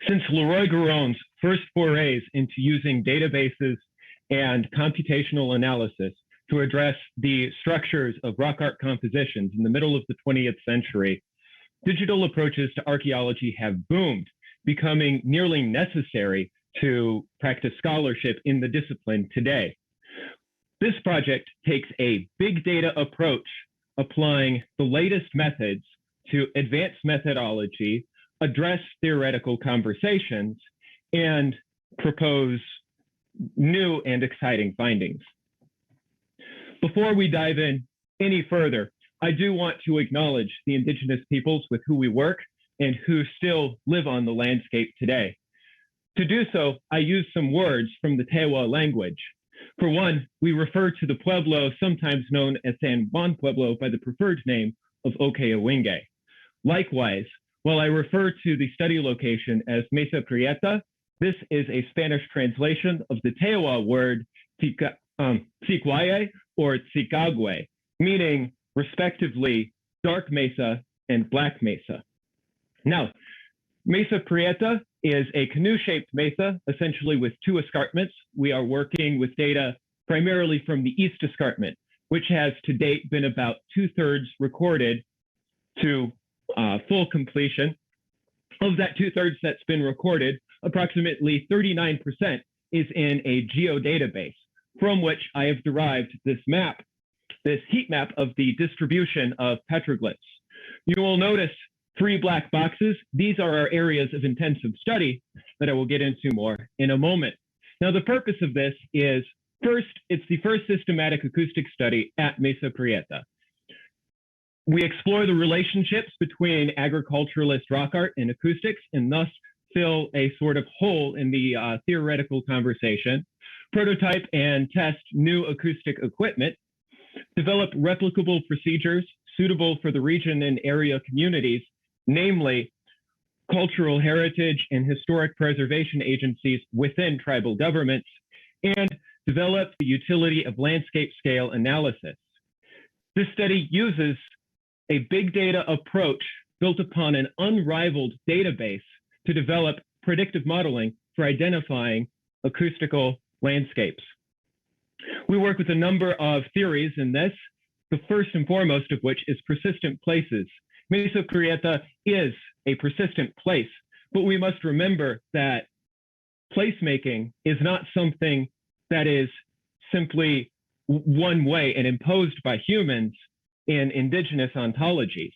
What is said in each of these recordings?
Since Leroy-Gourron's first forays into using databases and computational analysis to address the structures of rock art compositions in the middle of the 20th century, digital approaches to archaeology have boomed, becoming nearly necessary to practice scholarship in the discipline today. This project takes a big data approach, applying the latest methods to advance methodology, address theoretical conversations, and propose new and exciting findings. Before we dive in any further, I do want to acknowledge the Indigenous peoples with who we work and who still live on the landscape today. To do so, I use some words from the Tewa language. For one, we refer to the pueblo, sometimes known as San Juan Pueblo, by the preferred name of Okeawinge. Likewise, while I refer to the study location as Mesa Prieta, this is a Spanish translation of the Tewa word Tzicwaye or Tzicagwe, meaning respectively dark mesa and black mesa. Now, Mesa Prieta is a canoe-shaped mesa, essentially with two escarpments. We are working with data primarily from the East Escarpment, which has to date been about 2/3 recorded to full completion. Of that 2/3 that's been recorded, approximately 39% is in a geodatabase, from which I have derived this map, this heat map of the distribution of petroglyphs. You will notice 3 black boxes. These are our areas of intensive study that I will get into more in a moment. Now, the purpose of this is, first, it's the first systematic acoustic study at Mesa Prieta. We explore the relationships between agriculturalist rock art and acoustics, and thus fill a sort of hole in the theoretical conversation, prototype and test new acoustic equipment, develop replicable procedures suitable for the region and area communities, namely cultural heritage and historic preservation agencies within tribal governments, and develop the utility of landscape scale analysis. This study uses a big data approach built upon an unrivaled database to develop predictive modeling for identifying acoustical landscapes. We work with a number of theories in this, the first and foremost of which is persistent places. Mesa Prieta is a persistent place, but we must remember that placemaking is not something that is simply one way and imposed by humans in indigenous ontologies.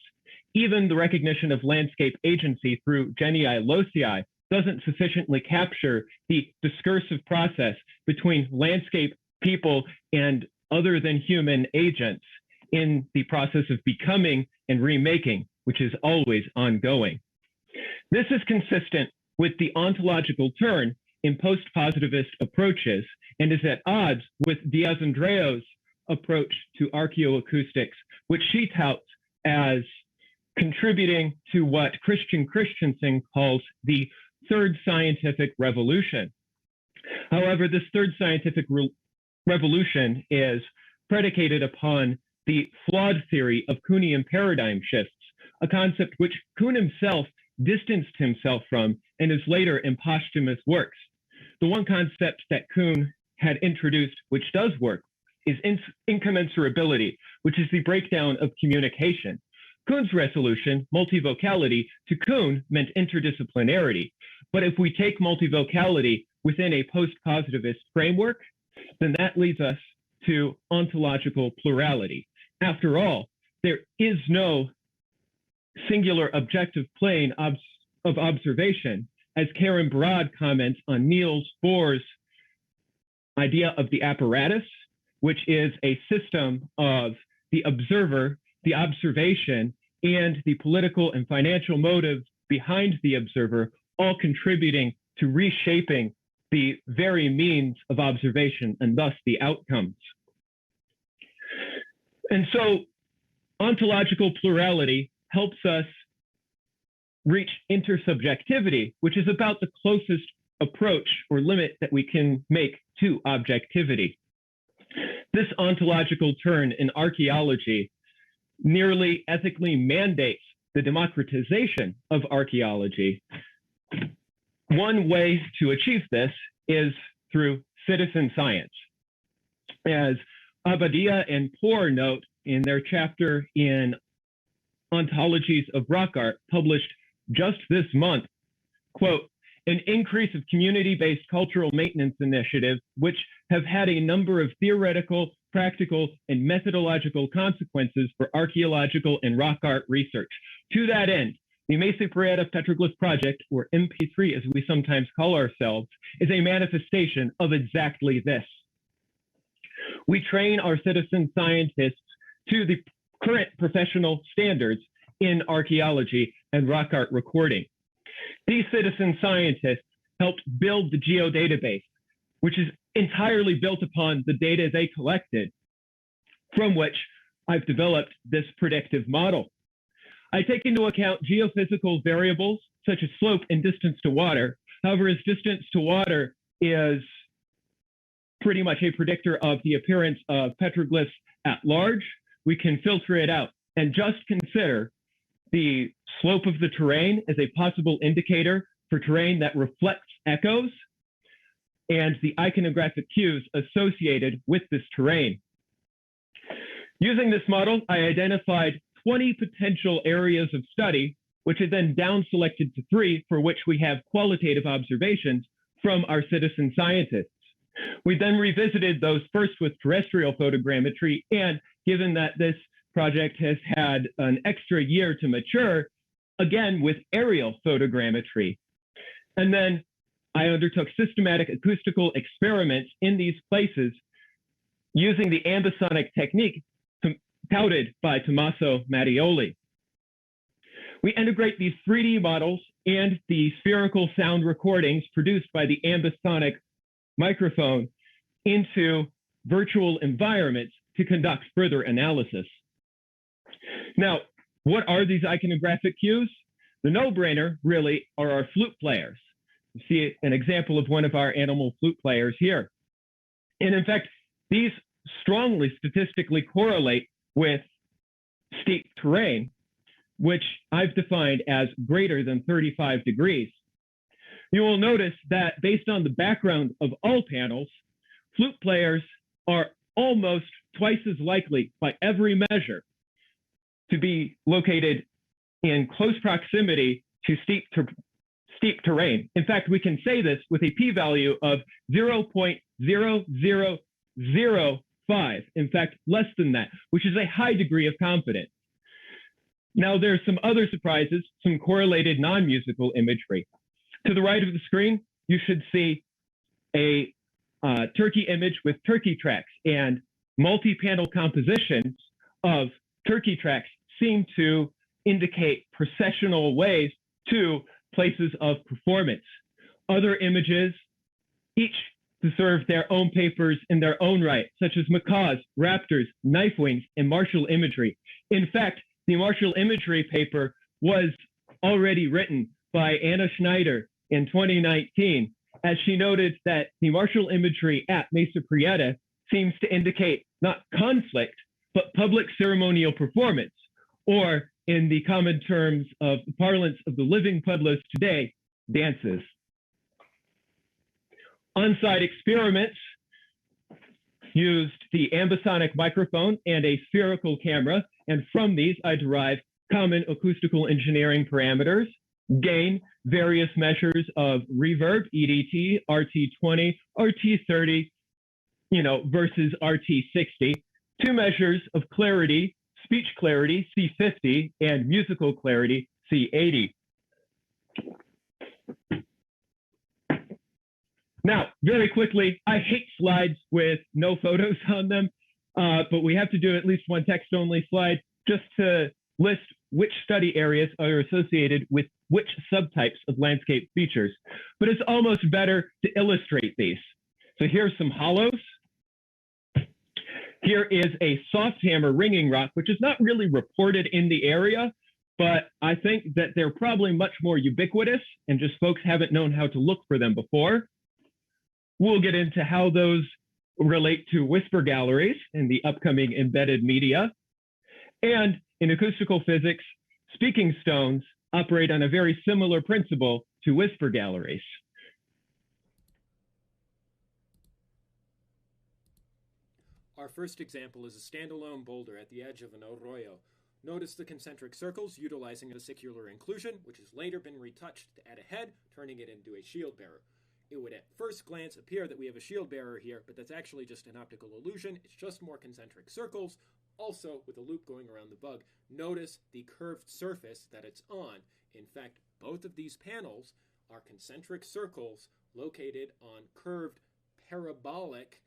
Even the recognition of landscape agency through genii loci doesn't sufficiently capture the discursive process between landscape people and other than human agents in the process of becoming and remaking, which is always ongoing. This is consistent with the ontological turn in post-positivist approaches and is at odds with Diaz-Andreo's approach to archaeoacoustics, which she touts as contributing to what Christian Christensen calls the third scientific revolution. However, this third scientific revolution is predicated upon the flawed theory of Kuhnian paradigm shifts, a concept which Kuhn himself distanced himself from in his later in posthumous works. The one concept that Kuhn had introduced, which does work, is incommensurability, which is the breakdown of communication. Kuhn's resolution, multivocality, to Kuhn meant interdisciplinarity. But if we take multivocality within a post-positivist framework, then that leads us to ontological plurality. After all, there is no singular objective plane of observation, as Karen Barad comments on Niels Bohr's idea of the apparatus, which is a system of the observer, the observation, and the political and financial motive behind the observer, all contributing to reshaping the very means of observation and thus the outcomes. And so ontological plurality helps us reach intersubjectivity, which is about the closest approach or limit that we can make to objectivity. This ontological turn in archaeology nearly ethically mandates the democratization of archaeology one way to achieve this is through citizen science. As Abadía and Porr note in their chapter in Ontologies of Rock Art, published just this month, quote, an increase of community-based cultural maintenance initiatives, which have had a number of theoretical, practical, and methodological consequences for archaeological and rock art research. To that end, the Mesa Petroglyph Project, or MP3 as we sometimes call ourselves, is a manifestation of exactly this. We train our citizen scientists to the current professional standards in archaeology and rock art recording. These citizen scientists helped build the geodatabase, which is entirely built upon the data they collected, from which I've developed this predictive model. I take into account geophysical variables such as slope and distance to water. However, as distance to water is pretty much a predictor of the appearance of petroglyphs at large, we can filter it out and just consider the slope of the terrain as a possible indicator for terrain that reflects echoes and the iconographic cues associated with this terrain. Using this model, I identified 20 potential areas of study, which are then down selected to 3 for which we have qualitative observations from our citizen scientists. We then revisited those first with terrestrial photogrammetry, and given that this project has had an extra year to mature, again with aerial photogrammetry. And then I undertook systematic acoustical experiments in these places using the ambisonic technique touted by Tommaso Mattioli. We integrate these 3D models and the spherical sound recordings produced by the ambisonic microphone into virtual environments to conduct further analysis. Now, what are these iconographic cues? The no-brainer really are our flute players. You see an example of one of our animal flute players here. And in fact, these strongly statistically correlate with steep terrain, which I've defined as greater than 35 degrees. You will notice that based on the background of all panels, flute players are almost twice as likely by every measure to be located in close proximity to steep terrain. In fact, we can say this with a p-value of 0.0005, in fact, less than that, which is a high degree of confidence. Now, there's some other surprises, some correlated non-musical imagery. To the right of the screen, you should see a turkey image with turkey tracks, and multi-panel compositions of turkey tracks seem to indicate processional ways to places of performance. Other images each deserve their own papers in their own right, such as macaws, raptors, knife wings, and martial imagery. In fact, the martial imagery paper was already written by Anna Schneider in 2019, as she noted that the martial imagery at Mesa Prieta seems to indicate not conflict, but public ceremonial performance, or in the common terms of the parlance of the living pueblos today, dances. On-site experiments used the ambisonic microphone and a spherical camera, and from these I derived common acoustical engineering parameters, gain, various measures of reverb, EDT, RT20, RT30, versus RT60, 2 measures of clarity, speech clarity, C50, and musical clarity, C80. Now, very quickly, I hate slides with no photos on them, but we have to do at least one text-only slide just to list which study areas are associated with which subtypes of landscape features. But it's almost better to illustrate these. So here's some hollows. Here is a soft hammer ringing rock, which is not really reported in the area, but I think that they're probably much more ubiquitous and just folks haven't known how to look for them before. We'll get into how those relate to whisper galleries in the upcoming embedded media. And in acoustical physics, speaking stones operate on a very similar principle to whisper galleries. Our first example is a standalone boulder at the edge of an arroyo. Notice the concentric circles utilizing a vesicular inclusion, which has later been retouched to add a head, turning it into a shield bearer. It would at first glance appear that we have a shield bearer here, but that's actually just an optical illusion. It's just more concentric circles, also with a loop going around the bug. Notice the curved surface that it's on. In fact, both of these panels are concentric circles located on curved parabolic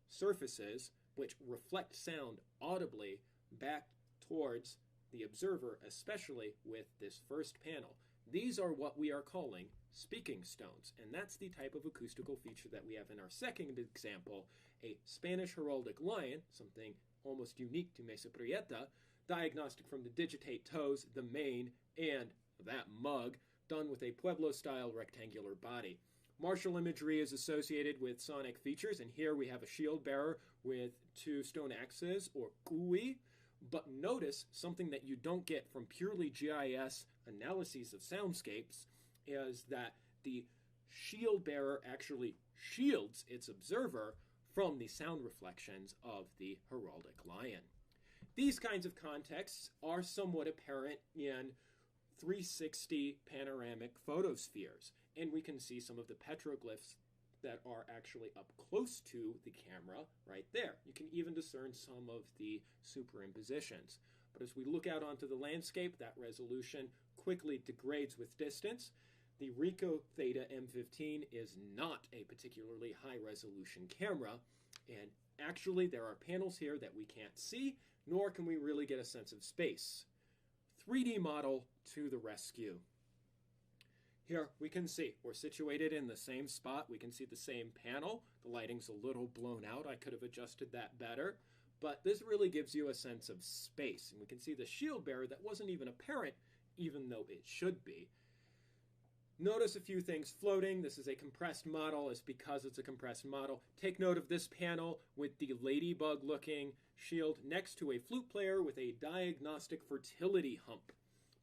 surfaces which reflect sound audibly back towards the observer, especially with this first panel. These are what we are calling speaking stones, and that's the type of acoustical feature that we have in our second example, a Spanish heraldic lion, something almost unique to Mesa Prieta, diagnostic from the digitate toes, the mane, and that mug, done with a Pueblo-style rectangular body. Martial imagery is associated with sonic features, and here we have a shield bearer with two stone axes, or kui. But notice something that you don't get from purely GIS analyses of soundscapes is that the shield bearer actually shields its observer from the sound reflections of the heraldic lion. These kinds of contexts are somewhat apparent in 360 panoramic photospheres, and we can see some of the petroglyphs that are actually up close to the camera right there. You can even discern some of the superimpositions. But as we look out onto the landscape, that resolution quickly degrades with distance. The Ricoh Theta M15 is not a particularly high-resolution camera, and actually there are panels here that we can't see, nor can we really get a sense of space. 3D model to the rescue. Here we can see we're situated in the same spot. We can see the same panel. The lighting's a little blown out. I could have adjusted that better. But this really gives you a sense of space. And we can see the shield bearer that wasn't even apparent, even though it should be. Notice a few things floating. This is a compressed model. It's because it's a compressed model. Take note of this panel with the ladybug-looking shield next to a flute player with a diagnostic fertility hump.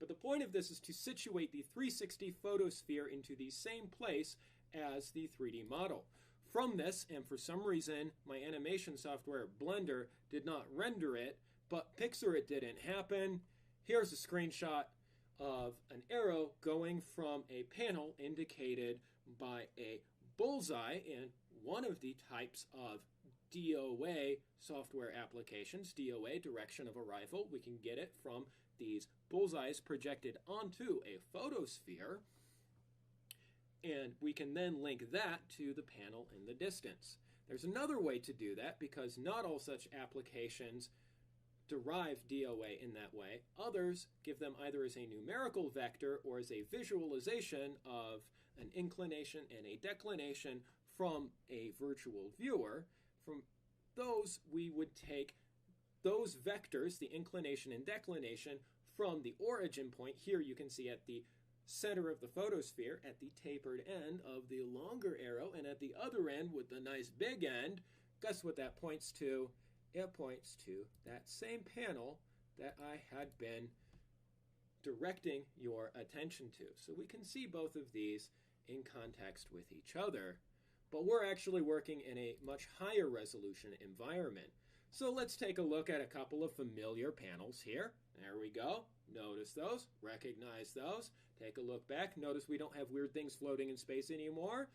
But the point of this is to situate the 360 photosphere into the same place as the 3D model. From this, and for some reason, my animation software, Blender, did not render it, but Pixar it didn't happen. Here's a screenshot of an arrow going from a panel indicated by a bullseye in one of the types of DOA software applications, DOA, direction of arrival. We can get it from these bullseyes projected onto a photosphere, and we can then link that to the panel in the distance. There's another way to do that because not all such applications derive DOA in that way. Others give them either as a numerical vector or as a visualization of an inclination and a declination from a virtual viewer. From those, we would take those vectors, the inclination and declination, from the origin point. Here you can see at the center of the photosphere, at the tapered end of the longer arrow, and at the other end with the nice big end. Guess what that points to? It points to that same panel that I had been directing your attention to. So we can see both of these in context with each other, but we're actually working in a much higher resolution environment. So let's take a look at a couple of familiar panels here. There we go. Notice those. Recognize those. Take a look back. Notice we don't have weird things floating in space anymore.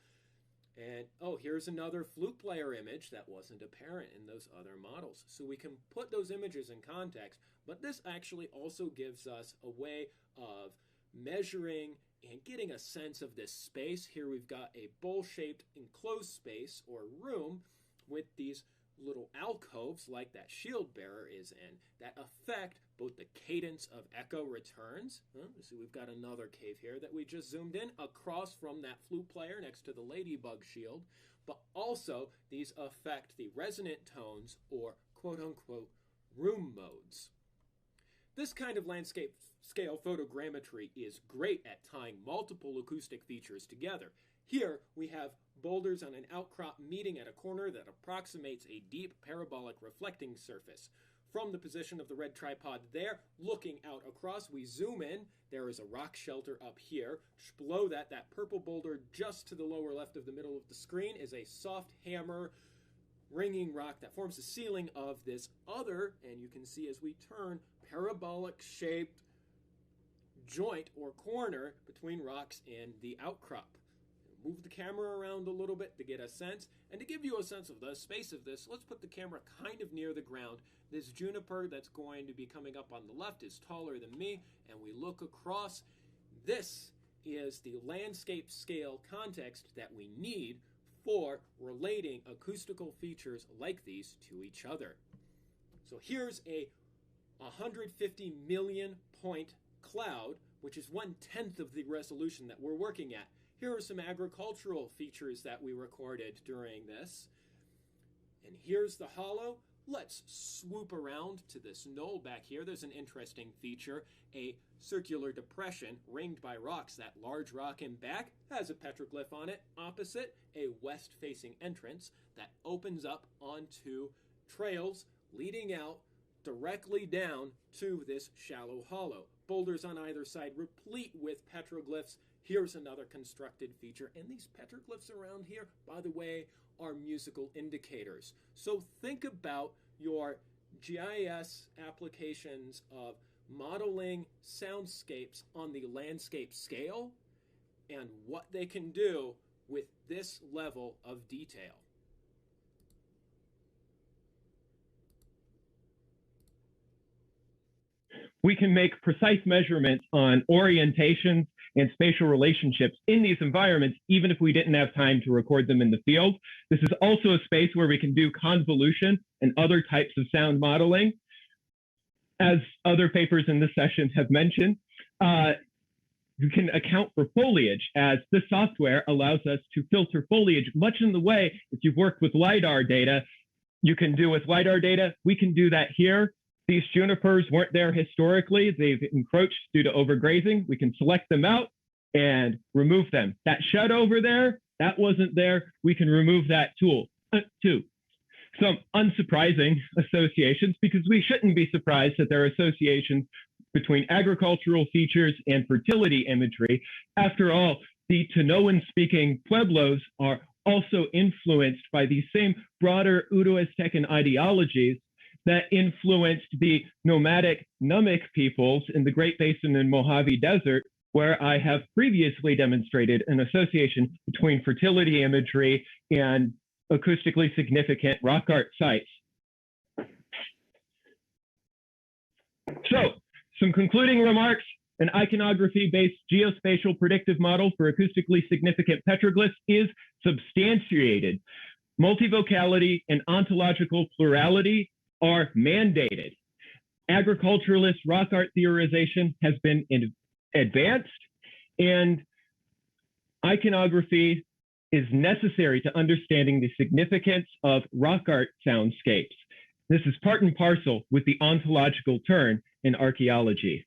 And, oh, here's another flute player image that wasn't apparent in those other models. So we can put those images in context, but this actually also gives us a way of measuring and getting a sense of this space. Here we've got a bowl-shaped enclosed space or room with these little alcoves like that shield bearer is in that affect both the cadence of echo returns. So we've got another cave here that we just zoomed in across from that flute player next to the ladybug shield, but also these affect the resonant tones or quote-unquote room modes. This kind of landscape scale photogrammetry is great at tying multiple acoustic features together. Here we have boulders on an outcrop meeting at a corner that approximates a deep parabolic reflecting surface. from the position of the red tripod there, looking out across, we zoom in. There is a rock shelter up here. Below that, that purple boulder just to the lower left of the middle of the screen is a soft hammer ringing rock that forms the ceiling of this other, and you can see as we turn, parabolic-shaped joint or corner between rocks and the outcrop. Move the camera around a little bit to get a sense, and to give you a sense of the space of this, let's put the camera kind of near the ground. This juniper that's going to be coming up on the left is taller than me, and we look across. This is the landscape scale context that we need for relating acoustical features like these to each other. So here's a 150 million point cloud, which is 1/10 of the resolution that we're working at. Here are some agricultural features that we recorded during this. And here's the hollow. Let's swoop around to this knoll back here. There's an interesting feature, a circular depression ringed by rocks. That large rock in back has a petroglyph on it. Opposite, a west-facing entrance that opens up onto trails leading out directly down to this shallow hollow. Boulders on either side replete with petroglyphs. Here's another constructed feature. And these petroglyphs around here, by the way, are musical indicators. So think about your GIS applications of modeling soundscapes on the landscape scale and what they can do with this level of detail. We can make precise measurements on orientations and spatial relationships in these environments, even if we didn't have time to record them in the field. This is also a space where we can do convolution and other types of sound modeling. As other papers in this session have mentioned, you can account for foliage, as this software allows us to filter foliage much in the way, if you've worked with LiDAR data, you can do with LiDAR data. We can do that here. These junipers weren't there historically. They've encroached due to overgrazing. We can select them out and remove them. That shed over there, that wasn't there. We can remove that too. Some unsurprising associations, because we shouldn't be surprised that there are associations between agricultural features and fertility imagery. After all, the Tanoan-speaking Pueblos are also influenced by these same broader Uto-Aztecan ideologies that influenced the nomadic Numic peoples in the Great Basin and Mojave Desert, where I have previously demonstrated an association between fertility imagery and acoustically significant rock art sites. So, some concluding remarks. An iconography-based geospatial predictive model for acoustically significant petroglyphs is substantiated. Multivocality and ontological plurality are mandated. Agriculturalist rock art theorization has been advanced, and iconography is necessary to understanding the significance of rock art soundscapes. This is part and parcel with the ontological turn in archaeology.